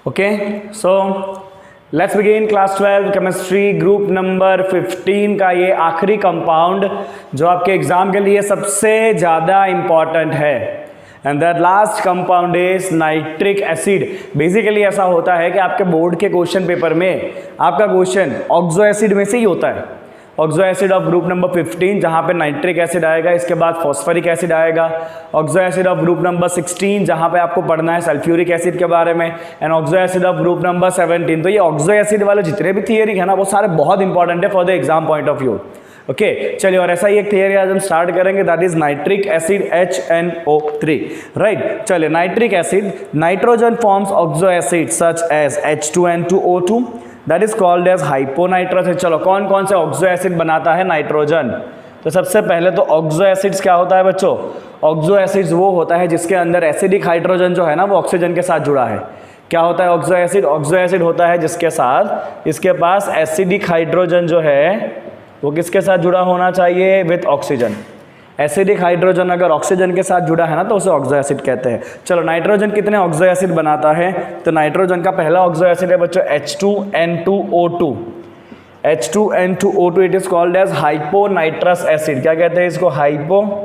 Okay, so let's begin class 12 chemistry group number 15 का ये आखिरी कंपाउंड जो आपके एग्जाम के लिए सबसे ज़्यादा इंपॉर्टेंट है। And that last compound is nitric acid. Basically ऐसा होता है कि आपके बोर्ड के क्वेश्चन पेपर में आपका क्वेश्चन ऑक्सो एसिड में से ही होता है। Oxo acid of group number 15 जहाँ पे नाइट्रिक एसिड आएगा, इसके बाद फॉस्फरिक एसिड आएगा। Oxo acid of group number 16 जहाँ पे आपको पढ़ना है सल्फ्यूरिक एसिड के बारे में। And oxo acid of group number 17। तो ये ऑक्सो एसिड वाले जितने भी थियरी है ना वो सारे बहुत इंपॉर्टेंट है for the exam point of view. Okay चलिए, और ऐसा ही एक थियरी आज हम स्टार्ट करेंगे, that is nitric acid HNO3। Right, चलिए nitric acid, nitrogen forms oxo acid such as H2N2O2 that is called as hyponitrous acid. चलो कौन कौन से ऑक्सो एसिड बनाता है नाइट्रोजन? तो सबसे पहले तो ऑक्सो एसिड्स क्या होता है बच्चों? ऑक्सो एसिड्स वो होता है जिसके अंदर एसिडिक हाइड्रोजन जो है ना वो ऑक्सीजन के साथ जुड़ा है। क्या होता है ऑक्सो एसिड? ऑक्सो एसिड होता है जिसके साथ इसके पास एसिडिक हाइड्रोजन जो है वो किसके साथ जुड़ा होना चाहिए? With oxygen. एसिडिक हाइड्रोजन अगर ऑक्सीजन के साथ जुड़ा है ना तो उसे ऑक्सो एसिड कहते हैं। चलो नाइट्रोजन कितने ऑक्सो एसिड बनाता है? तो नाइट्रोजन का पहला ऑक्सो एसिड है बच्चों H2N2O2। H2N2O2 it is called as hyponitrous acid. क्या कहते हैं इसको? Hyponitrous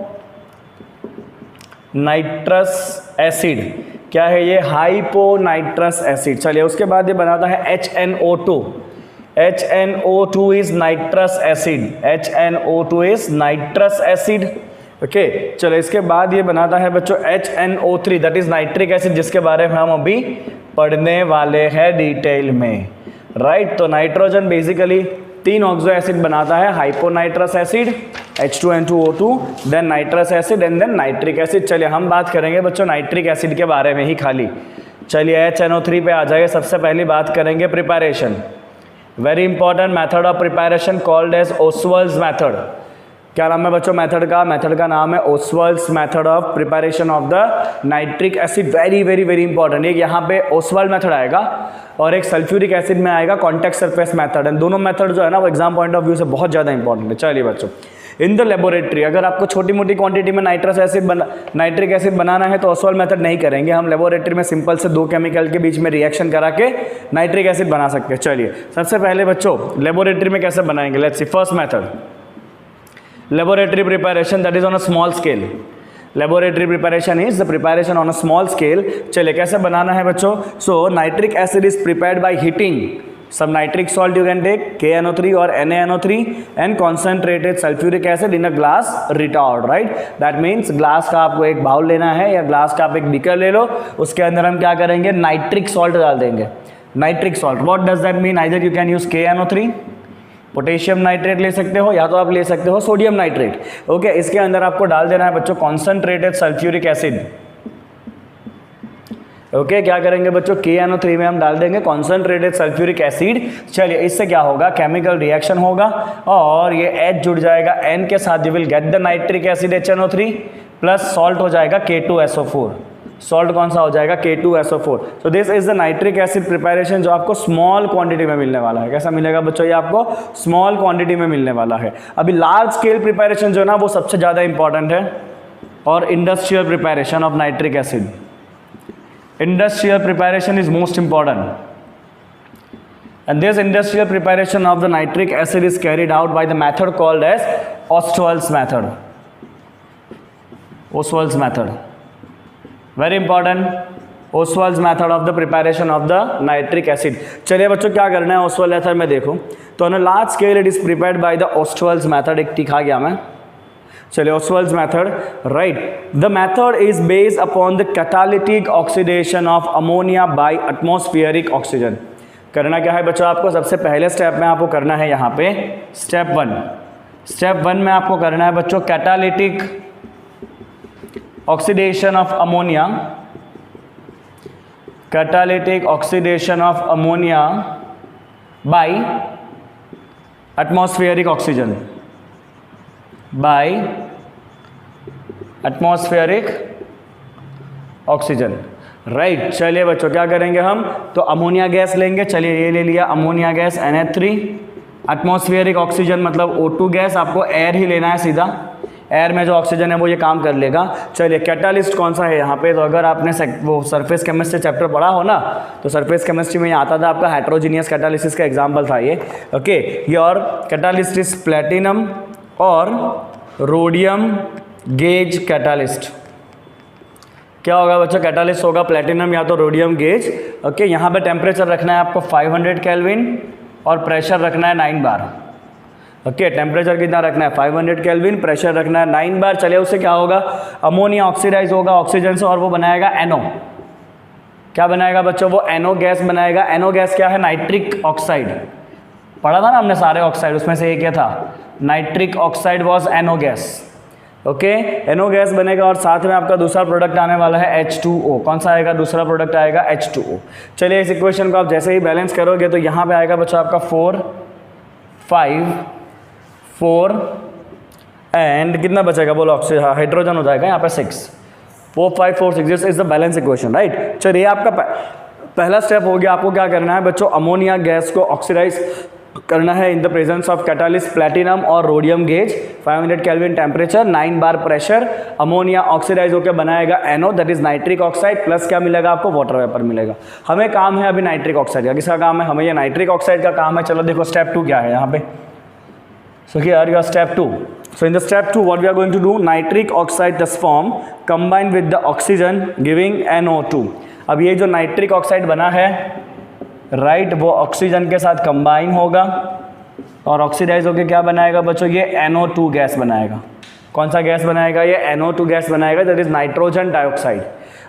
acid. क्या है ये? Hyponitrous acid. चलिए उसके बाद ये बनाता है HNO2। HNO2 is nitrous acid। HNO2 is nitrous acid। Okay चलो इसके बाद ये बनाता है बच्चों HNO3 that is nitric acid, जिसके बारे में हम अभी पढ़ने वाले हैं डिटेल में। राइट, तो नाइट्रोजन बेसिकली 3 ऑक्सो एसिड बनाता है, hyponitrous acid, H2N2O2, then nitrous acid and then nitric acid. चलिए हम बात करेंगे बच्चों नाइट्रिक एसिड के बारे में ही खाली। चलिए HNO3 पे आ जाइए। सबसे पहली बात करेंगे preparation. Very important method of preparation called as Ostwald's method. क्या नाम है बच्चों मेथड का? मेथड का नाम है Ostwald's method of preparation of the nitric acid. Very very very important. एक यहाँ पे ओसवाल्ड मेथड आएगा और एक सल्फ्यूरिक एसिड में आएगा कॉन्टैक्ट सरफेस मेथड। एंड दोनों मेथड जो है ना वो एग्जाम पॉइंट ऑफ व्यू से बहुत ज़्यादा इंपॉर्टेंट है। चलिए बच्चों, इन द लेबोरेटरी अगर आपको छोटी मोटी क्वांटिटी में नाइट्रिक एसिड बनाना है तो ओसवाल्ड मेथड नहीं करेंगे हम। लेबोरेटरी में सिंपल से 2 केमिकल के बीच में रिएक्शन करा के नाइट्रिक एसिड बना सकते हैं। चलिए सबसे पहले बच्चों लेबोरेटरी में कैसे बनाएंगे? Let's see first method, laboratory preparation that is on a small scale. Laboratory preparation is the preparation on a small scale. चलिए कैसे बनाना है बच्चों? So nitric acid is prepared by heating some nitric salt you can take KNO3 or NaNO3 and concentrated sulfuric acid in a glass retort। right, that means glass का आपको एक bowl लेना है या ग्लास का आप एक बीकर ले लो, उसके अंदर हम क्या करेंगे? नाइट्रिक सॉल्ट डाल देंगे। Nitric salt what does that mean? Either you can use KNO3, potassium nitrate ले सकते हो, या तो आप ले सकते हो सोडियम नाइट्रेट। ओके इसके अंदर आपको डाल देना है बच्चों कॉन्सेंट्रेटेड सल्फ्यूरिक एसिड। ओके क्या करेंगे बच्चों? KNO3 में हम डाल देंगे कॉन्सेंट्रेटेड सल्फ्यूरिक एसिड। चलिए इससे क्या होगा? केमिकल रिएक्शन होगा और ये H जुड़ जाएगा N के साथ, you will get the nitric acid HNO3 plus salt हो जाएगा K2SO4। सॉल्ट कौन सा हो जाएगा? K2SO4। तो this is the nitric acid preparation जो आपको स्मॉल क्वांटिटी में मिलने वाला है। कैसा मिलेगा बच्चों? ये आपको स्मॉल क्वांटिटी में मिलने वाला है। अभी लार्ज स्केल प्रिपरेशन जो है ना वो सबसे ज़्यादा इंपॉर्टेंट है, और industrial preparation of nitric acid. Industrial preparation is most important, and this industrial preparation of the nitric acid is carried out by the method called as Ostwald's method। Ostwald's method very important, Ostwald's method of the preparation of the nitric acid। चलिए बच्चों क्या करना है Ostwald method में देखो तो on a large scale it is prepared by the Ostwald's method। एक टिक आ गया मैं। चलिए Ostwald's method, right, the method is based upon the catalytic oxidation of ammonia by atmospheric oxygen। करना क्या है बच्चों आपको? सबसे पहले स्टेप में आपको करना है यहाँ पे स्टेप 1 में आपको करना है बच्चों catalytic oxidation of ammonia. Catalytic oxidation of ammonia by atmospheric oxygen, by atmospheric oxygen. Right, चलिए बच्चों क्या करेंगे हम? तो अमोनिया गैस लेंगे। चलिए ये ले लिया ammonia gas NH3। Atmospheric oxygen मतलब O2 गैस, आपको एयर ही लेना है सीधा। एयर में जो ऑक्सीजन है वो ये काम कर लेगा। चलिए कैटालिस्ट कौन सा है यहाँ पे, तो अगर आपने वो सरफेस केमिस्ट्री चैप्टर पढ़ा हो ना, तो सरफेस केमिस्ट्री में ये आता था आपका हेट्रोजीनियस कैटालिसिस का एग्जाम्पल था ये। Okay, your catalyst is platinum और रोडियम गेज कैटालिस्ट। क्या होगा बच्चों, कैटालिस्ट होगा प्लेटिनम या तो रोडियम गेज। ओके, यहाँ पे टेम्परेचर रखना है आपको 500 केल्विन और प्रेशर रखना है 9 बार। ओके, टेम्परेचर कितना रखना है 500 केल्विन, प्रेशर रखना है 9 बार। चलिए उससे क्या होगा, अमोनिया ऑक्सीडाइज होगा ऑक्सीजन से और वो बनाएगा NO। क्या बनाएगा बच्चों, वो NO गैस बनाएगा। NO गैस क्या है, नाइट्रिक ऑक्साइड। पढ़ा था ना हमने सारे ऑक्साइड, उसमें से एक क्या था, nitric oxide was NO gas. Okay, NO gas बनेगा और साथ में आपका दूसरा प्रोडक्ट आने वाला है H2O। कौन सा आएगा, दूसरा प्रोडक्ट आएगा H2O। चलिए इस इक्वेशन को आप जैसे ही बैलेंस करोगे तो यहाँ पे आएगा बच्चों आपका 4 5 4 एंड कितना बचेगा बोलो, ऑक्सीजन हाइड्रोजन हो जाएगा यहाँ पे 6। 4 5 4 6, this is the balance equation, right. चलिए आपका पहला स्टेप हो गया। आपको क्या करना है बच्चों, अमोनिया गैस को ऑक्सीडाइज करना है in the presence of catalyst platinum और रोडियम गेज, 500 केल्विन टेम्परेचर, 9 बार प्रेशर। अमोनिया ऑक्सीडाइज होकर बनाएगा NO, that is nitric oxide, plus क्या मिलेगा आपको, वाटर वेपर मिलेगा। हमें काम है अभी नाइट्रिक ऑक्साइड का। किसका काम है, हमें ये नाइट्रिक ऑक्साइड का काम है। चलो देखो स्टेप 2 क्या है यहाँ पे। So here your step 2। So in the step 2 what we are going to do, nitric oxide thus form combined with the oxygen giving NO2। अब ये जो नाइट्रिक ऑक्साइड बना है राइट, वो ऑक्सीजन के साथ कंबाइन होगा और ऑक्सीडाइज होकर क्या बनाएगा बच्चों, ये NO2 गैस बनाएगा। कौन सा गैस बनाएगा, ये NO2 गैस बनाएगा, दैट इज नाइट्रोजन डाइऑक्साइड।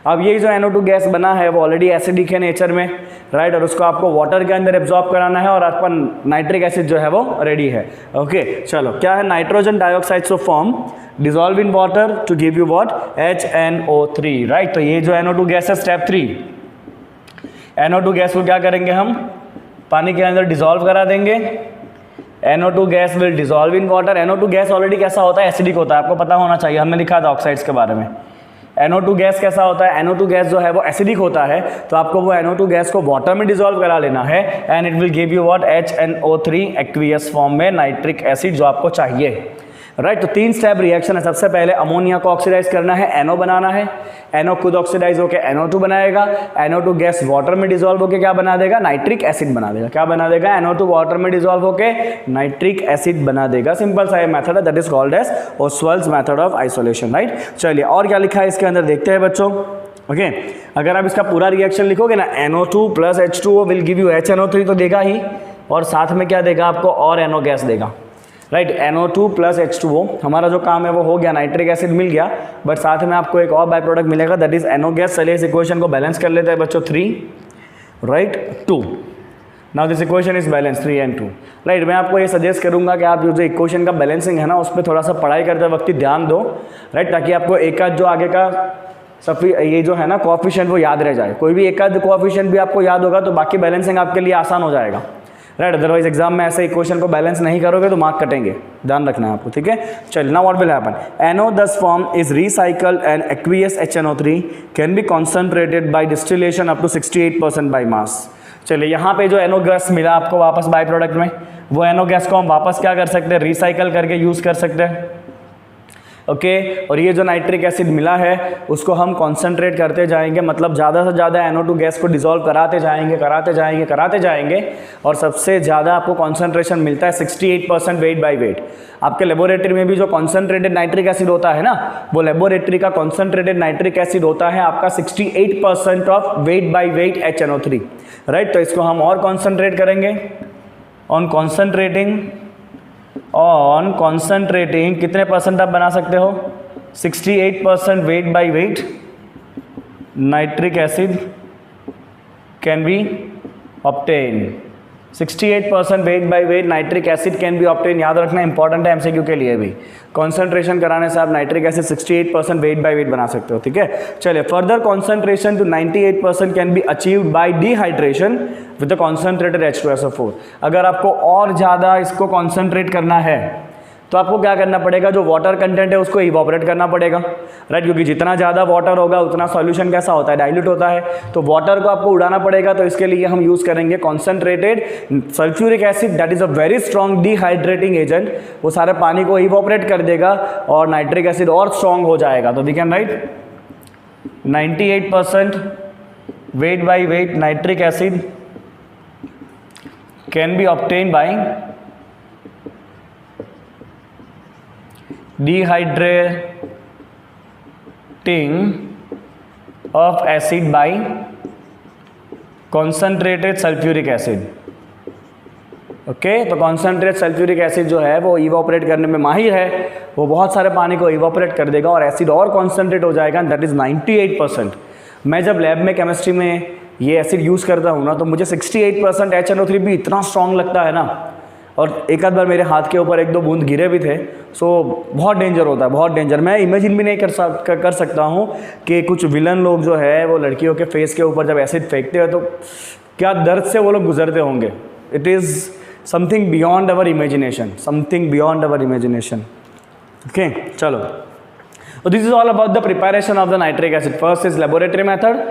अब ये जो NO2 गैस बना है वो ऑलरेडी एसिडिक है नेचर में, राइट, और उसको आपको वाटर के अंदर एब्जॉर्ब कराना है और आपका नाइट्रिक एसिड जो है वो रेडी है। ओके, चलो क्या है, nitrogen dioxide so form dissolve in water to give you what, HNO3, right. तो ये जो NO2 गैस है स्टेप 3, NO2 गैस को क्या करेंगे हम, पानी के अंदर डिजॉल्व करा देंगे। NO2 gas will dissolve in water. NO2 gas already कैसा होता है, एसिडिक होता है, आपको पता होना चाहिए, हमने लिखा था ऑक्साइड्स के बारे में। NO2 गैस कैसा होता है, NO2 गैस जो है वो एसिडिक होता है, तो आपको वो NO2 गैस को वाटर में डिजॉल्व करा लेना है and it will give you what, HNO3 aqueous form में नाइट्रिक एसिड जो आपको चाहिए, राइट। तो 3 स्टेप रिएक्शन है। सबसे पहले अमोनिया को ऑक्सीडाइज करना है, NO बनाना है, NO खुद ऑक्सीडाइज होकर NO2 बनाएगा, NO2 गैस वाटर में डिजॉल्व होकर क्या बना देगा, नाइट्रिक एसिड बना देगा। क्या बना देगा, NO2 वाटर में डिजॉल्व होकर नाइट्रिक एसिड बना देगा। सिंपल सा ये मेथड है, that is called as Ostwald's method of isolation, right. चलिए और क्या लिखा है इसके अंदर देखते हैं बच्चों। ओके, अगर आप इसका पूरा रिएक्शन लिखोगे ना, NO2 plus H2O will give you HNO3 तो देगा ही, और साथ में क्या देगा आपको, और NO गैस देगा, राइट। NO2 प्लस H2O, हमारा जो काम है वो हो गया, नाइट्रिक एसिड मिल गया, बट साथ में आपको एक और बाय प्रोडक्ट मिलेगा, दैट इज NO गैस। चलिए इस इक्वेशन को बैलेंस कर लेते हैं बच्चों, 3 right 2। Now this equation is balance 3 and 2, right. मैं आपको ये सजेस्ट करूंगा कि आप जो इक्वेशन का बैलेंसिंग है ना, उस पर थोड़ा सा पढ़ाई करते वक्त ध्यान दो, राइट, ताकि आपको एक आध जो आगे का ये जो है ना कोएफिशिएंट वो याद रह जाए। कोई भी एक आध कोएफिशिएंट भी आपको याद होगा तो बाकी बैलेंसिंग आपके लिए आसान हो जाएगा, राइट। अदरवाइज एग्जाम में ऐसे इक्वेशन को बैलेंस नहीं करोगे तो मार्क कटेंगे, ध्यान रखना है आपको, ठीक है। चलिए now what will happen, NO thus form is recycled and aqueous HNO3 can be concentrated by distillation up to 68% by mass। चलिए यहाँ पे जो NO गैस मिला आपको वापस बाय प्रोडक्ट में, वो NO गैस को हम वापस क्या कर सकते हैं, रिसाइकल करके यूज़ कर सकते हैं। ओके, और ये जो नाइट्रिक एसिड मिला है उसको हम कॉन्सेंट्रेट करते जाएंगे, मतलब ज़्यादा से ज़्यादा NO2 गैस को डिसॉल्व कराते जाएंगे और सबसे ज़्यादा आपको कॉन्सेंट्रेशन मिलता है 68% वेट बाय वेट। आपके लेबोरेटरी में भी जो कॉन्सेंट्रेटेड नाइट्रिक एसिड होता है ना, वो लेबोरेटरी का कॉन्सेंट्रेटेड नाइट्रिक एसिड होता है आपका 68% of weight by wait HNO3, right. तो इसको हम और कॉन्सेंट्रेट करेंगे, ऑन कॉन्सेंट्रेटिंग कितने परसेंट आप बना सकते हो, 68% weight by wait nitric acid can be obtain. 68% weight by wait nitric acid can be obtain, याद रखना इंपॉर्टेंट है एमसीक्यू के लिए भी। कॉन्सेंट्रेशन कराने से आप nitric acid 68% weight by weight बना सकते हो, ठीक है। चलिए further concentration to 98% can be achieved by dehydration with the concentrated H2SO4। अगर आपको और ज़्यादा इसको कॉन्सेंट्रेट करना है तो आपको क्या करना पड़ेगा, जो वाटर कंटेंट है उसको इवोपरेट करना पड़ेगा, राइट, क्योंकि जितना ज़्यादा वाटर होगा उतना सॉल्यूशन कैसा होता है, डाइल्यूट होता है, तो वाटर को आपको उड़ाना पड़ेगा। तो इसके लिए हम यूज़ करेंगे concentrated sulphuric acid, that is a very strong dehydrating agent. वो सारे पानी को इवोपरेट कर देगा और नाइट्रिक एसिड और स्ट्रॉन्ग हो जाएगा। तो we can write 98% weight by weight nitric acid can be obtained by dehydrating of acid by concentrated sulfuric acid। Okay तो कॉन्सेंट्रेट सल्फ्यूरिक एसिड जो है वो इवोपरेट करने में माहिर है, वो बहुत सारे पानी को इवोपरेट कर देगा और एसिड और कॉन्सेंट्रेट हो जाएगा, दैट इज़ 98%। मैं जब लैब में केमिस्ट्री में ये एसिड यूज़ करता हूँ ना तो मुझे 68% HNO3 भी इतना स्ट्रॉन्ग लगता है ना, और एक आध बार मेरे हाथ के ऊपर 1-2 बूंद गिरे भी थे। सो बहुत डेंजर होता है, बहुत डेंजर। मैं इमेजिन भी नहीं कर सकता हूँ कि कुछ विलन लोग जो है वो लड़कियों के फेस के ऊपर जब एसिड फेंकते हैं तो क्या दर्द से वो लोग गुजरते होंगे। It is something beyond our imagination, something beyond our imagination। Okay, चलो, so this is all about the preparation of the nitric acid। First is laboratory method,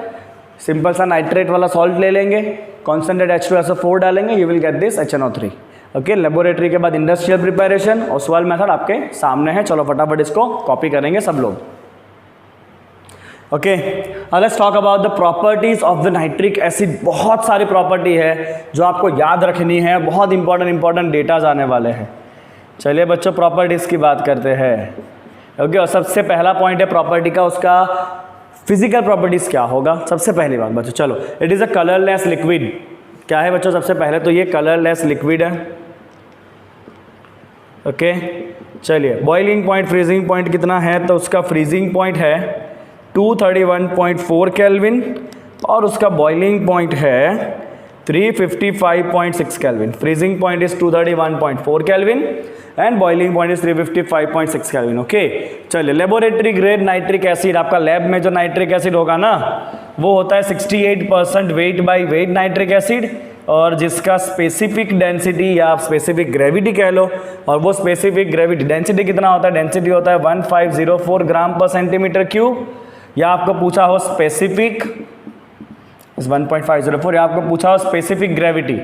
simple सा नाइट्रेट वाला सॉल्ट ले लेंगे, कॉन्सेंट्रेट H2SO4 डालेंगे, you will get this HNO3। Okay, laboratory के बाद industrial preparation, Oswal method आपके सामने है। चलो फटाफट इसको कॉपी करेंगे सब लोग। Okay, let's talk about the properties of the nitric acid. बहुत सारी प्रॉपर्टी है जो आपको याद रखनी है, बहुत इंपॉर्टेंट डेटाज आने वाले हैं। चलिए बच्चों प्रॉपर्टीज की बात करते हैं। ओके, और सबसे पहला पॉइंट है प्रॉपर्टी का, उसका फिजिकल प्रॉपर्टीज क्या होगा। सबसे पहली बात बच्चों, चलो, it is a colourless liquid. क्या है बच्चों, सबसे पहले तो ये कलरलेस लिक्विड है। ओके, चलिए बॉइलिंग पॉइंट फ्रीजिंग पॉइंट कितना है, तो उसका फ्रीजिंग पॉइंट है 231.4 केल्विन और उसका बॉइलिंग पॉइंट है 355.6 kelvin. Freezing point is 231.4 kelvin and boiling point is 355.6 kelvin. Okay, चलिए लेबोरेटरी ग्रेड नाइट्रिक एसिड, आपका लैब में जो नाइट्रिक एसिड होगा ना वो होता है 68% weight by wait nitric acid, और जिसका स्पेसिफिक डेंसिटी या स्पेसिफिक ग्रेविटी कह लो, और वो स्पेसिफिक ग्रेविटी डेंसिटी कितना होता है, डेंसिटी होता है 1504 ग्राम पर सेंटीमीटर क्यूब, या आपको पूछा हो स्पेसिफिक 1.504, या आपको पूछा हो स्पेसिफिक ग्रेविटी,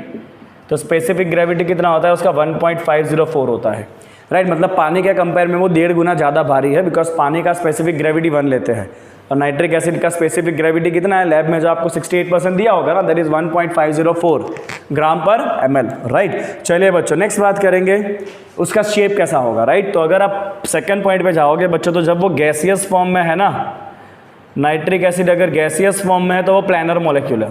तो स्पेसिफिक ग्रेविटी कितना होता है उसका 1.504 होता है, राइट। मतलब पानी के कंपेयर में वो 1.5 गुना ज़्यादा भारी है, बिकॉज पानी का स्पेसिफिक ग्रेविटी 1 लेते हैं, और नाइट्रिक एसिड का स्पेसिफिक ग्रेविटी कितना है, लैब में जो आपको 68% दिया होगा ना, दैट इज 1.504 ग्राम पर ml, राइट। चलिए बच्चों नेक्स्ट बात करेंगे उसका शेप कैसा होगा, राइट। तो अगर आप सेकंड पॉइंट पे जाओगे बच्चों, तो जब वो गैसियस फॉर्म में है ना, नाइट्रिक एसिड अगर गैसियस फॉर्म में है तो वो प्लैनर मॉलिक्यूल है।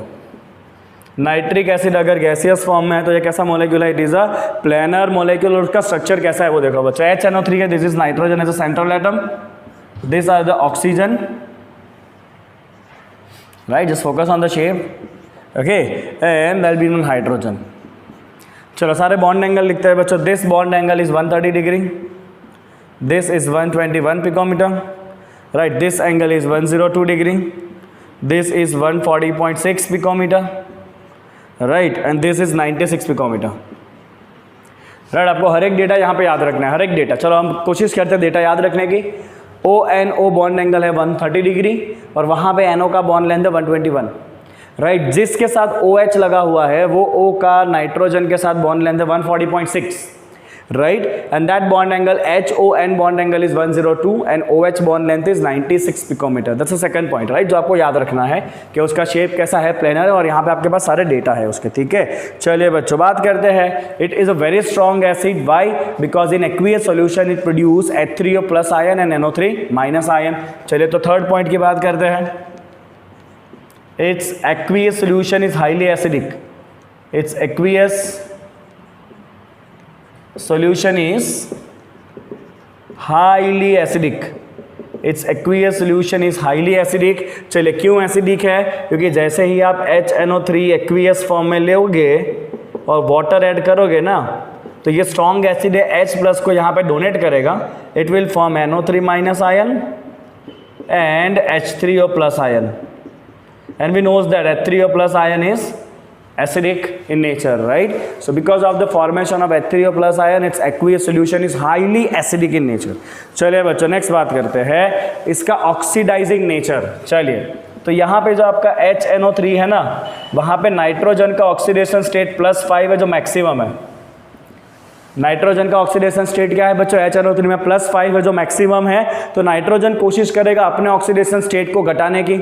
नाइट्रिक एसिड अगर गैसियस फॉर्म में है तो ये कैसा मॉलिक्यूल है, it is a planar molecule. और उसका स्ट्रक्चर कैसा है वो देखो बच्चों, HNO3 है, this is nitrogen as a central atom, this are the oxygen, right, just focus on the shape, okay, and that be hydrogen. चलो सारे बॉन्ड एंगल लिखते हैं बच्चों, this bond angle is 130 degree, this is 121 picometre, right, this angle is 102 degree, this is 140.6 picometer, right, and this is 96 picometer, right। आपको हर एक data यहाँ पे याद रखना है, हर एक डेटा। चलो हम कोशिश करते हैं डेटा याद रखने की। ONO बॉन्ड एंगल है 130 डिग्री और वहाँ पे NO का बॉन्ड लेंथ है 121, राइट। जिसके साथ OH लगा हुआ है वो O का नाइट्रोजन के साथ बॉन्ड लेंथ है 140.6, right, and that bond angle HON bond angle is 102 and OH bond length is 96 picometer। that's the second point, right, जो आपको याद रखना है कि उसका शेप कैसा है, प्लेनर है, और यहाँ पे आपके पास सारे डेटा है उसके, ठीक है। चलिए बच्चों बात करते हैं, it is a very strong acid, why, because in aqueous solution it produce H3O plus ion and NO3 minus ion. चलिए तो थर्ड पॉइंट की बात करते हैं, it's aqueous solution is highly acidic, it's aqueous solution is highly acidic, its aqueous solution is highly acidic। चलिए क्यों acidic है, क्योंकि जैसे ही आप HNO3 एक्वियस फॉर्म में लोगे और वाटर ऐड करोगे ना, तो ये स्ट्रॉन्ग एसिड है, H प्लस को यहाँ पे डोनेट करेगा, it will form NO3 minus ion and H3O plus ion, and we knows that H3O plus ion is acidic in nature, right? So because of the formation of H3O plus ion, its aqueous solution is highly acidic in nature. चलिए बच्चों next बात करते हैं इसका oxidising nature. चलिए तो यहाँ पे जो आपका HNO3 है ना, वहाँ पे नाइट्रोजन का ऑक्सीडेशन स्टेट +5 है जो मैक्सिमम है. नाइट्रोजन का ऑक्सीडेशन स्टेट क्या है बच्चों? HNO3 में +5 है जो मैक्सिमम है. तो नाइट्रोजन कोशिश करेगा अपने ऑक्सीडेशन स्टेट को घटाने की,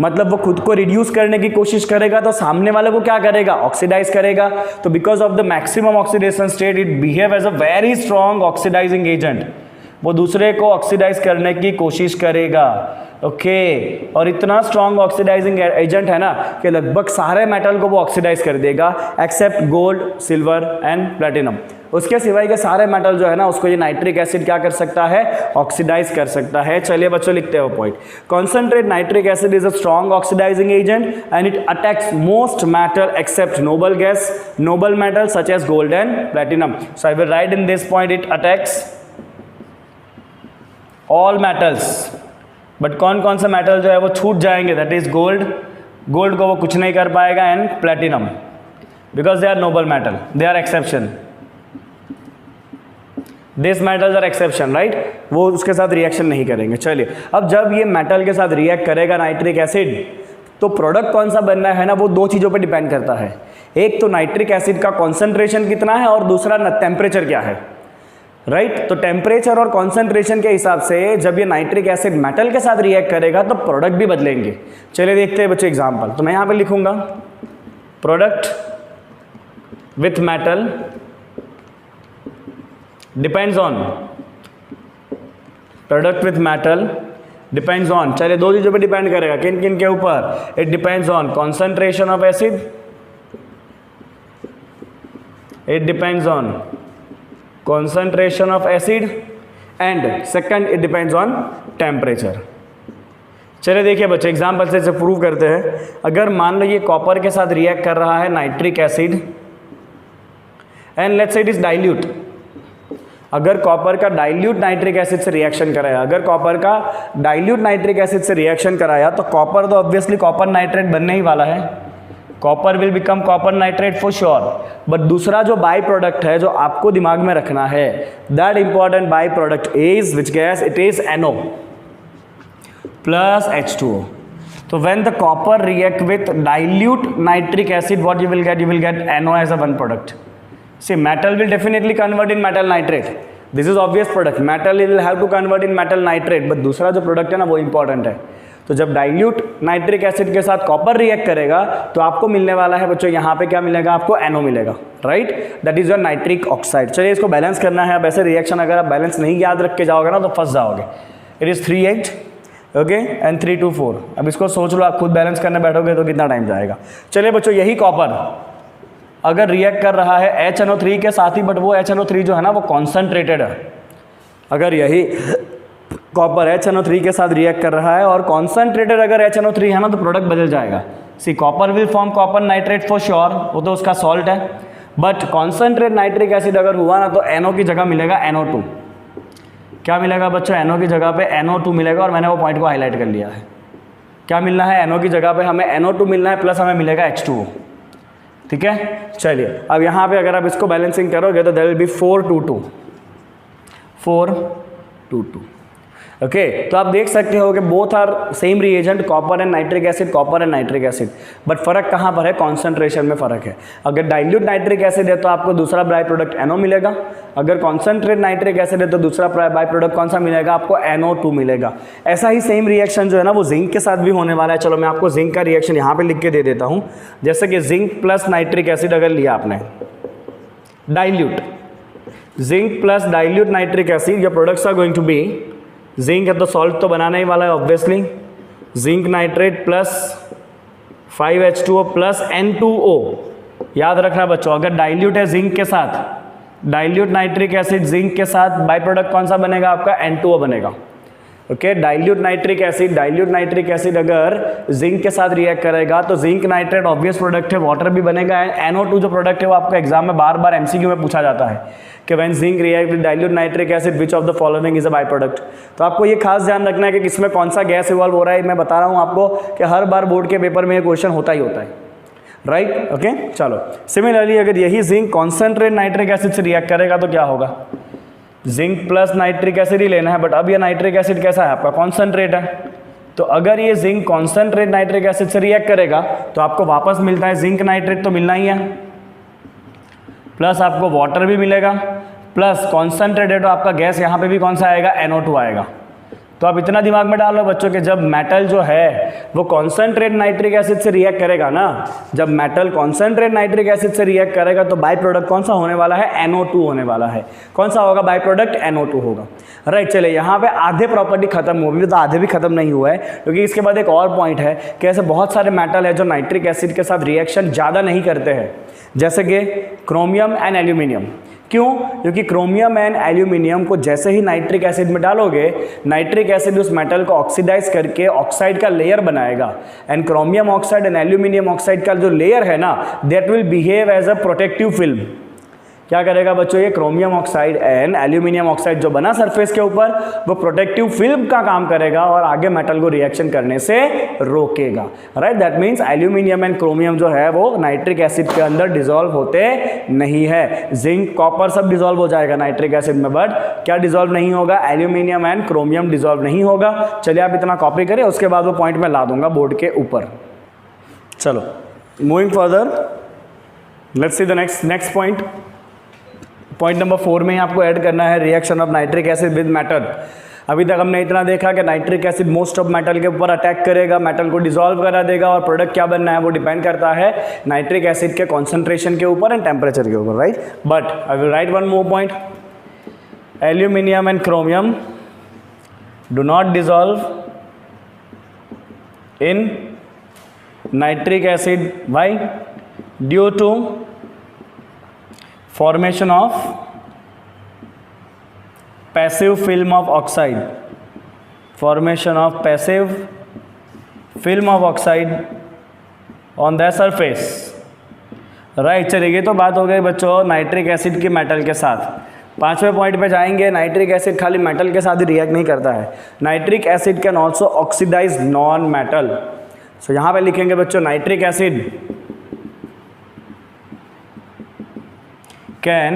मतलब वो खुद को रिड्यूस करने की कोशिश करेगा, तो सामने वाले को क्या करेगा? ऑक्सीडाइज करेगा. तो because of the maximum oxidation state it behave as a very strong oxidising agent. वो दूसरे को ऑक्सीडाइज करने की कोशिश करेगा. ओके और इतना स्ट्रॉन्ग ऑक्सीडाइजिंग एजेंट है ना कि लगभग सारे मेटल को वो ऑक्सीडाइज कर देगा except gold, silver and platinum. उसके सिवाय के सारे मेटल जो है ना उसको ये नाइट्रिक एसिड क्या कर सकता है? ऑक्सीडाइज कर सकता है. चलिए बच्चों लिखते हो point. Concentrate nitric acid is a strong oxidising agent and it attacks most metal except noble gas, noble metal such as gold and platinum. So I will write in this point it attacks all metals. But कौन कौन से metal जो है वो छूट जाएंगे? That is gold. Gold को वो कुछ नहीं कर पाएगा and platinum because they are noble metal, they are exception. This metals are exception, right? वो उसके साथ रिएक्शन नहीं करेंगे. चलिए अब जब ये मेटल के साथ रिएक्ट करेगा नाइट्रिक एसिड, तो प्रोडक्ट कौन सा बनना है ना, वो दो चीज़ों पे डिपेंड करता है. एक तो नाइट्रिक एसिड का कॉन्सेंट्रेशन कितना है और दूसरा टेम्परेचर क्या है, राइट? तो टेम्परेचर और कॉन्सेंट्रेशन के हिसाब से जब ये नाइट्रिक एसिड मेटल के साथ रिएक्ट करेगा तो प्रोडक्ट भी बदलेंगे. चलिए देखते हैं बच्चे एग्जाम्पल. तो मैं यहाँ पे लिखूंगा product with metal depends on, product with metal depends on. चलिए दो चीज़ों पे डिपेंड करेगा. किन किन के ऊपर? It depends on concentration of acid, it depends on concentration of acid and second it depends on temperature. चलिए देखिए बच्चे एग्जाम्पल से इसे प्रूव करते हैं. अगर मान लो ये कॉपर के साथ रिएक्ट कर रहा है nitric acid and let's say it is dilute. अगर कॉपर का डाइल्यूट नाइट्रिक एसिड से रिएक्शन कराया, अगर कॉपर का डाइल्यूट नाइट्रिक एसिड से रिएक्शन कराया तो कॉपर तो ऑब्वियसली कॉपर नाइट्रेट बनने ही वाला है. Copper will become copper nitrate for sure. But दूसरा जो बाई प्रोडक्ट है जो आपको दिमाग में रखना है, that important by product is which gas? It is NO plus H2O. तो when the copper react with dilute nitric acid what you will get? You will get NO as a one product. See metal will definitely convert in metal nitrate. This is obvious product. Metal will have to convert in metal nitrate. But दूसरा जो product है ना वो important है. तो जब dilute nitric acid के साथ कॉपर रिएक्ट करेगा तो आपको मिलने वाला है बच्चों यहाँ पे क्या मिलेगा? आपको NO मिलेगा, right? That is your nitric oxide. चलिए इसको बैलेंस करना है. अब ऐसे रिएक्शन अगर आप बैलेंस नहीं याद रख के जाओगे ना तो फंस जाओगे. It is 3-8 okay and 3-2-4. अब इसको सोच लो, आप खुद बैलेंस करने बैठोगे तो कितना टाइम जाएगा. चलिए बच्चों यही कॉपर अगर रिएक्ट कर रहा है HNO3 के साथ ही, बट वो HNO3 जो है ना वो कॉन्सेंट्रेटेड है. अगर यही कॉपर HNO3 के साथ रिएक्ट कर रहा है और कॉन्सेंट्रेटेड अगर HNO3 है ना तो प्रोडक्ट बदल जाएगा. See copper will form copper nitrate for sure, वो तो उसका सॉल्ट है. बट कॉन्सेंट्रेट नाइट्रिक एसिड अगर हुआ ना तो NO की जगह मिलेगा NO2. क्या मिलेगा बच्चों? NO की जगह पे NO2 मिलेगा. और मैंने वो पॉइंट को हाईलाइट कर लिया है. क्या मिलना है? NO की जगह पे हमें NO2 मिलना है प्लस हमें मिलेगा H2O. ठीक है. चलिए अब यहाँ पे अगर आप इसको बैलेंसिंग करोगे तो देयर विल बी 4-2-2. 4-2-2. ओके तो आप देख सकते हो कि both are same reagent, copper and nitric acid, copper and nitric acid. But फर्क कहाँ पर है? कॉन्सेंट्रेशन में फर्क है. अगर डाइल्यूट नाइट्रिक एसिड है तो आपको दूसरा बाई प्रोडक्ट NO मिलेगा. अगर कॉन्सेंट्रेट नाइट्रिक एसिड है तो दूसरा बाई प्रोडक्ट कौन सा मिलेगा? आपको NO2 मिलेगा. ऐसा ही सेम रिएक्शन जो है ना वो जिंक के साथ भी होने वाला है. चलो मैं आपको जिंक का रिएक्शन यहाँ पे लिख के दे देता हूँ. जैसे कि जिंक प्लस नाइट्रिक एसिड अगर लिया आपने dilute, zinc plus dilute nitric acid, your products are going to be zinc है तो सॉल्ट तो बनाना ही वाला है obviously. Zinc nitrate plus 5H2O plus N2O. याद रखना बच्चों अगर डाइल्यूट है जिंक के साथ, डाइल्यूट नाइट्रिक एसिड जिंक के साथ बाई प्रोडक्ट कौन सा बनेगा? आपका N2O बनेगा. ओके डाइल्यूट नाइट्रिक एसिड अगर जिंक के साथ रिएक्ट करेगा तो जिंक नाइट्रेट ऑब्वियस प्रोडक्ट है, वाटर भी बनेगा. NO2 जो प्रोडक्ट है वो आपको एग्जाम में बार बार MCQ में पूछा जाता है कि when zinc react with dilute nitric acid which of the following is a by product. तो आपको ये खास ध्यान रखना है कि किसमें कौन सा गैस इवॉल्व हो रहा है. मैं बता रहा हूँ आपको कि हर बार बोर्ड के पेपर में ये क्वेश्चन होता ही होता है. Right, okay. चलो सिमिलरली अगर यही जिंक कॉन्सेंट्रेट नाइट्रिक एसिड से रिएक्ट करेगा तो क्या होगा, जिंक प्लस नाइट्रिक एसिड ही लेना है, बट अब ये नाइट्रिक एसिड कैसा है आपका, कॉन्सेंट्रेट है। तो अगर ये जिंक कॉन्सेंट्रेट नाइट्रिक एसिड से रिएक्ट करेगा तो आपको वापस मिलता है जिंक नाइट्रेट, तो मिलना ही है, प्लस आपको वाटर भी मिलेगा, प्लस कॉन्सेंट्रेटेड तो आपका गैस यहाँ पे भी कौन सा आएगा, NO2 आएगा। तो आप इतना दिमाग में डालो बच्चों कि जब मेटल जो है वो कॉन्सेंट्रेट नाइट्रिक एसिड से रिएक्ट करेगा ना, जब मेटल कॉन्सेंट्रेट नाइट्रिक एसिड से रिएक्ट करेगा तो बाई प्रोडक्ट कौन सा होने वाला है, NO2 होने वाला है। कौन सा होगा बाई प्रोडक्ट, NO2 होगा। राइट, चले यहाँ पे आधे प्रॉपर्टी खत्म हो गई, तो आधे भी खत्म नहीं हुआ है, क्योंकि इसके बाद एक और पॉइंट है कि ऐसे बहुत सारे मेटल है जो नाइट्रिक एसिड के साथ रिएक्शन ज़्यादा नहीं करते हैं, जैसे कि क्रोमियम एंड एल्यूमिनियम। क्यों, क्योंकि क्रोमियम एंड एल्यूमिनियम को जैसे ही नाइट्रिक एसिड में डालोगे, नाइट्रिक एसिड उस मेटल को ऑक्सीडाइज करके ऑक्साइड का लेयर बनाएगा, and chromium oxide and aluminium oxide का जो लेयर है ना, that will behave as a protective film. क्या करेगा बच्चों, ये chromium oxide and aluminium oxide जो बना सरफेस के ऊपर, वो प्रोटेक्टिव फिल्म का काम करेगा और आगे मेटल को रिएक्शन करने से रोकेगा। Right, that means aluminium and chromium जो है वो नाइट्रिक एसिड के अंदर डिसॉल्व होते नहीं है। जिंक, कॉपर सब डिसॉल्व हो जाएगा नाइट्रिक एसिड में, बट क्या डिसॉल्व नहीं होगा, एल्यूमिनियम एंड क्रोमियम डिसॉल्व नहीं होगा। चलिए आप इतना कॉपी करें, उसके बाद वो पॉइंट में ला दूंगा बोर्ड के ऊपर। चलो moving further, let's see the next point. Point number 4 में आपको ऐड करना है reaction of nitric acid with metal. अभी तक हमने इतना देखा कि nitric acid most of metal के ऊपर अटैक करेगा, मेटल को डिसॉल्व करा देगा, और प्रोडक्ट क्या बनना है वो डिपेंड करता है नाइट्रिक एसिड के कॉन्सेंट्रेशन के ऊपर एंड टेम्परेचर के ऊपर, right. But I will write one more point, aluminium and chromium do not dissolve in nitric acid, why, due to formation of passive film of oxide, formation of passive film of oxide on the surface, right. चलिए ये तो बात हो गई बच्चों nitric acid की metal के साथ। 5वें पॉइंट पे जाएंगे, नाइट्रिक एसिड खाली मेटल के साथ ही रिएक्ट नहीं करता है, nitric acid can also oxidize non metal. So यहाँ पे लिखेंगे बच्चों nitric acid can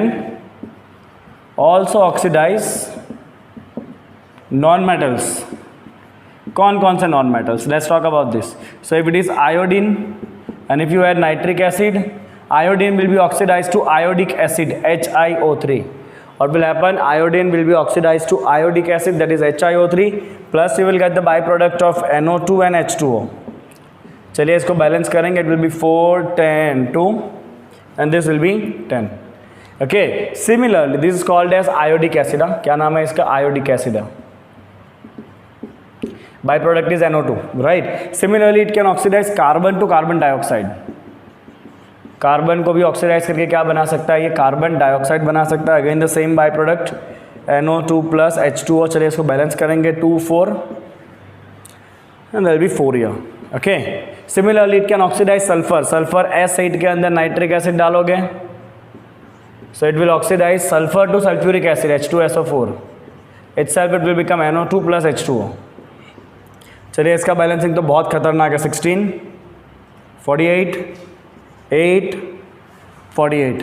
also oxidize non-metals. कौन से non-metals? Let's talk about this. So if it is iodine and if you add nitric acid, iodine will be oxidized to iodic acid, HiO3. What will happen? Iodine will be oxidized to iodic acid, that is HiO3, plus you will get the byproduct of NO2 and H2O. चलिए इसको balance करेंगे, it will be 4, 10, 2 and this will be 10. Okay, similarly this is called as iodic acid. क्या नाम है इसका, iodic acid है, by product is NO2, right. Similarly it can oxidize carbon to carbon dioxide. Carbon को भी oxidise करके क्या बना सकता है, ये कार्बन डाइऑक्साइड बना सकता है, again the same by product NO2 plus H2O। चलिए इसको बैलेंस करेंगे, 2, 4 and there will be 4 here. Okay, similarly it can oxidize sulfur, sulfur S8 के अंदर नाइट्रिक एसिड डालोगे, so it will oxidize sulfur to sulfuric acid, H2SO4, itself it will become NO2 plus H2O। चलिए इसका balancing तो बहुत खतरनाक है, 16, 48, 8, 48,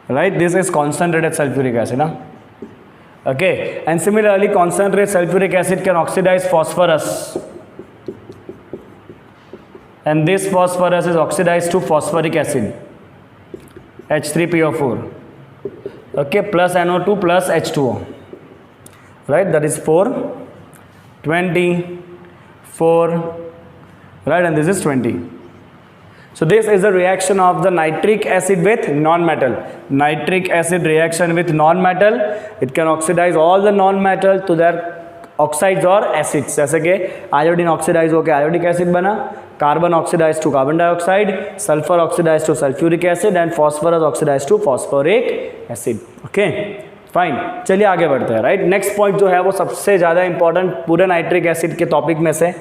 right. This is concentrated sulfuric acid, okay. And similarly concentrated sulfuric acid can oxidize phosphorus, and this phosphorus is oxidized to phosphoric acid, H3PO4, okay, plus NO2 plus H2O, right. That is 4, 20, 4, right, and this is 20. So this is the reaction of the nitric acid with non-metal. Nitric acid reaction with non-metal, it can oxidize all the non-metal to their oxides or acids, जैसे कि iodine oxidise होकर iodic acid बना, carbon oxidise to carbon dioxide, sulphur oxidise to sulphuric acid and phosphorus oxidise to phosphoric acid. Okay fine, चलिए आगे बढ़ते हैं, right. Next point जो है वो सबसे ज़्यादा इंपॉर्टेंट पूरे नाइट्रिक एसिड के टॉपिक में से,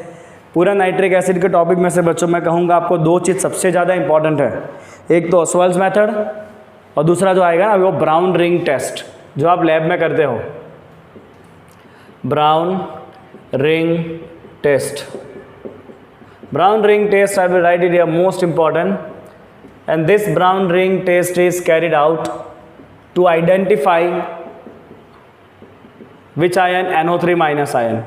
पूरा नाइट्रिक एसिड के टॉपिक में से बच्चों मैं कहूँगा आपको 2 चीज़ सबसे ज़्यादा इंपॉर्टेंट है, एक तो ओसवाल्ड्स मेथड और दूसरा जो आएगा ना वो ब्राउन रिंग टेस्ट, जो आप लैब में करते हो, brown ring test. Brown ring test I will write it here, most important, and this brown ring test is carried out to identify which ion? NO3 minus ion.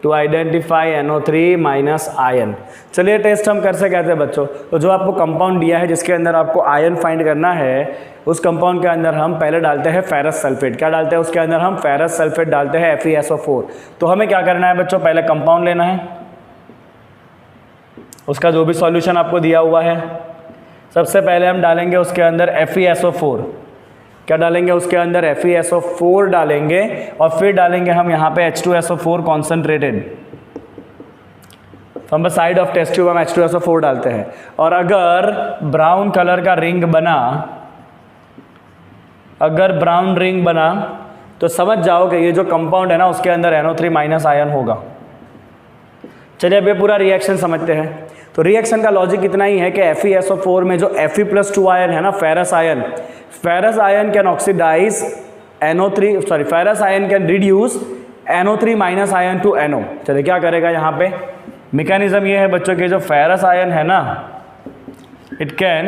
To identify NO3 minus ion. चलिए test हम कर से कहते हैं बच्चों, तो जो आपको कंपाउंड दिया है जिसके अंदर आपको आयन फाइंड करना है, उस कंपाउंड के अंदर हम पहले डालते हैं फेरस सल्फेट। क्या डालते हैं उसके अंदर? हम फेरस सल्फेट डालते हैं FeSO4। तो हमें क्या करना है बच्चों? पहले कंपाउंड लेना है, उसका जो भी सॉल्यूशन आपको दिया हुआ है, सबसे पहले हम डालेंगे उसके अंदर FeSO4। क्या डालेंगे उसके अंदर? FeSO4 डालेंगे और फिर डालेंगे हम यहाँ पे H2SO4 concentrated. From the side of test tube हम H2SO4 डालते हैं। और अगर ब्राउन कलर का रिंग बना, अगर ब्राउन रिंग बना तो समझ जाओ कि ये जो कंपाउंड है ना उसके अंदर NO3 माइनस आयन होगा। चलिए अब ये पूरा रिएक्शन समझते हैं। तो रिएक्शन का लॉजिक इतना ही है कि FeSO4 में जो Fe+2 आयन है ना, ferrous ion can oxidise ferrous ion can reduce NO3 minus ion to NO। चलिए क्या करेगा यहाँ पे? मैकेनिज्म ये है बच्चों के, जो फेरस आयन है ना, it can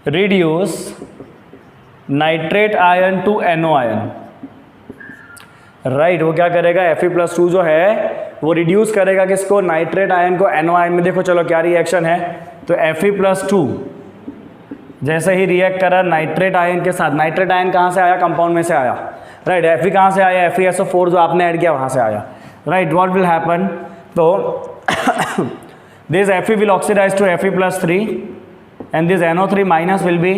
reduce nitrate ion to NO ion. Right, वो क्या करेगा? Fe+2 जो है वो रिड्यूस करेगा किसको? नाइट्रेट आयन को NO आयन में। देखो चलो क्या रिएक्शन है, तो Fe+2 जैसे ही रिएक्ट करा नाइट्रेट आयन के साथ, नाइट्रेट आयन कहाँ से आया? कंपाउंड में से आया। राइट, Fe कहाँ से आया? FeSO4 जो आपने ऐड किया वहाँ से आया। Right, what will happen? तो this Fe will oxidize to Fe+3 and this NO3 minus will be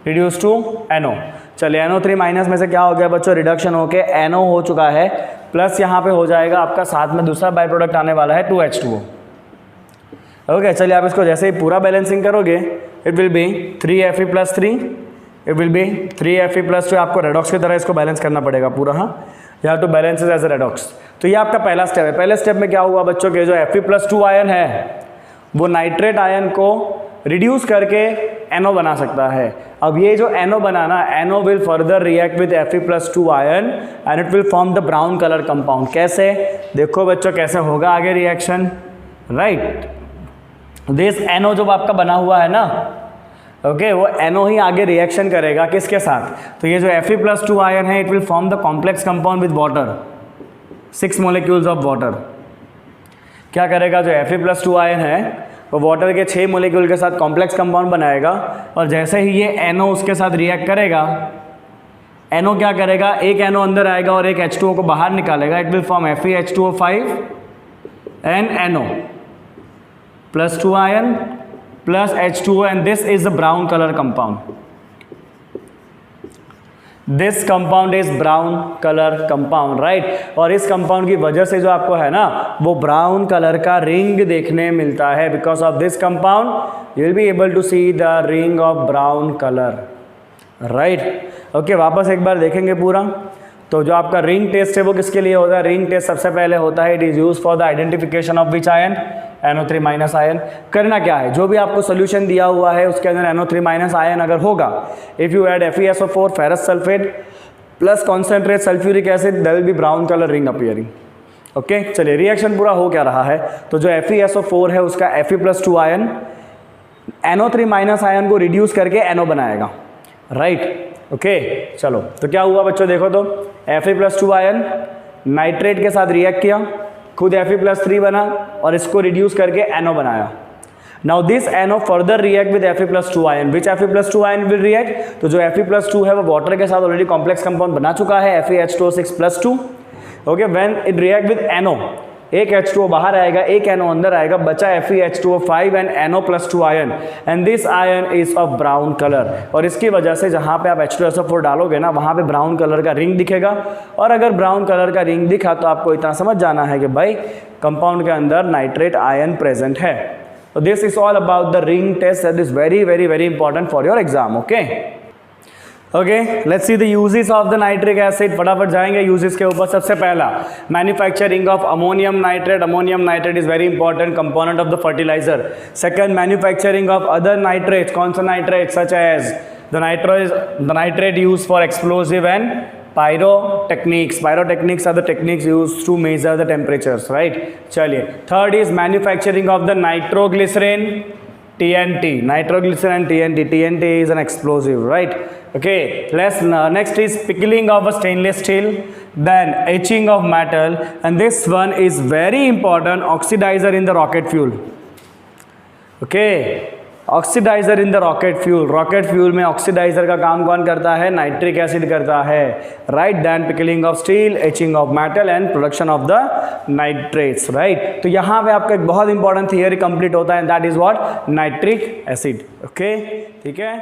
reduced to NO। चलिए NO3 माइनस में से क्या हो गया बच्चों? रिडक्शन होके NO हो चुका है, प्लस यहाँ पे हो जाएगा आपका साथ में दूसरा बाई प्रोडक्ट आने वाला है 2H2O। ओके, चलिए आप इसको जैसे ही पूरा बैलेंसिंग करोगे, it will be 3Fe+3, it will be 3Fe+2। आपको रेडॉक्स की तरह इसको बैलेंस करना पड़ेगा पूरा। हाँ, you have to balance as a redox. तो ये आपका पहला स्टेप है। पहले स्टेप में क्या हुआ बच्चों के, जो Fe+2 आयन है वो नाइट्रेट आयन को रिड्यूस करके NO बना सकता है। अब ये जो NO banana, NO will further react with Fe+2 ion and it will form the brown colour compound. कैसे? देखो बच्चों कैसे होगा आगे रिएक्शन। राइट, दिस NO जो आपका बना हुआ है ना, ओके, वो NO ही आगे रिएक्शन करेगा किसके साथ? तो ये जो Fe+2 आयन है, it will form the complex compound with water, 6 molecules of water. क्या करेगा? जो Fe+2 आयन है वो वाटर के 6 मोलिक्यूल के साथ कॉम्प्लेक्स कंपाउंड बनाएगा, और जैसे ही ये NO उसके साथ रिएक्ट करेगा, NO क्या करेगा? एक NO अंदर आएगा और एक H2O को बाहर निकालेगा। It will form FeH2O5 and NO plus 2 ion plus H2O and this is the brown colour compound. This compound is brown colour compound. Right, और इस कंपाउंड की वजह से जो आपको है ना वो ब्राउन कलर का रिंग देखने मिलता है। Because of this compound you will be able to see the ring of brown colour. Right, okay, वापस एक बार देखेंगे पूरा। तो जो आपका रिंग टेस्ट है वो किसके लिए होता है? रिंग टेस्ट सबसे पहले होता है, it is use for the identification of which ion? NO3 minus ion. करना क्या है, जो भी आपको सोल्यूशन दिया हुआ है उसके अंदर NO3 माइनस आयन अगर होगा, if you add FeSO4 ferrous sulphate plus concentrate sulphuric acid, there will be brown colour ring appearing. Okay, चलिए रिएक्शन पूरा हो क्या रहा है। तो जो FeSO4 है उसका Fe+2 ion NO3 minus ion को रिड्यूस करके NO बनाएगा। राइट, ओके, चलो तो क्या हुआ बच्चों, देखो तो Fe+2 आयन नाइट्रेट के साथ रिएक्ट किया, खुद Fe+3 बना और इसको रिड्यूस करके NO बनाया। Now this NO further react with Fe+2 ion. Which Fe+2 ion will react? तो जो Fe+2 है वो वाटर के साथ ऑलरेडी कॉम्प्लेक्स कंपाउंड बना चुका है, FeH2O6+2। Okay, when it react with NO, एक H2O बाहर आएगा, एक NO अंदर आएगा, बचा FeH2O5 and NO+2 ion and this ion is of brown colour. और इसकी वजह से जहाँ पे आप H2SO4 डालोगे ना वहाँ पे ब्राउन कलर का रिंग दिखेगा। और अगर ब्राउन कलर का रिंग दिखा तो आपको इतना समझ जाना है कि भाई कंपाउंड के अंदर नाइट्रेट आयन प्रेजेंट है। तो this is all about the ring test that is very very very important for your exam. Okay, let's see the uses of the nitric acid. फटाफट जाएंगे यूजेस के ऊपर। सबसे पहला, manufacturing of ammonium nitrate. Ammonium nitrate is very important component of the fertiliser. Second, manufacturing of other nitrates. कौन सा nitrate? Such as the nitrate use for explosive and pyrotechnics. Pyrotechnics are the techniques used to measure the temperatures, right? चलिए, third is manufacturing of the nitroglycerin, TNT, nitroglycerin and TNT. TNT is an explosive, right? Okay, next is pickling of a stainless steel, then etching of metal, and this one is very important, oxidizer in the rocket fuel. Okay, oxidiser in the rocket fuel. Rocket fuel में oxidiser का काम कौन करता है? Nitric acid करता है, right. Then pickling of steel, etching of metal and production of the nitrates, right. तो यहाँ पे आपका एक बहुत इंपॉर्टेंट थियरी कंप्लीट होता है, that is what? Nitric acid. Okay, ठीक है.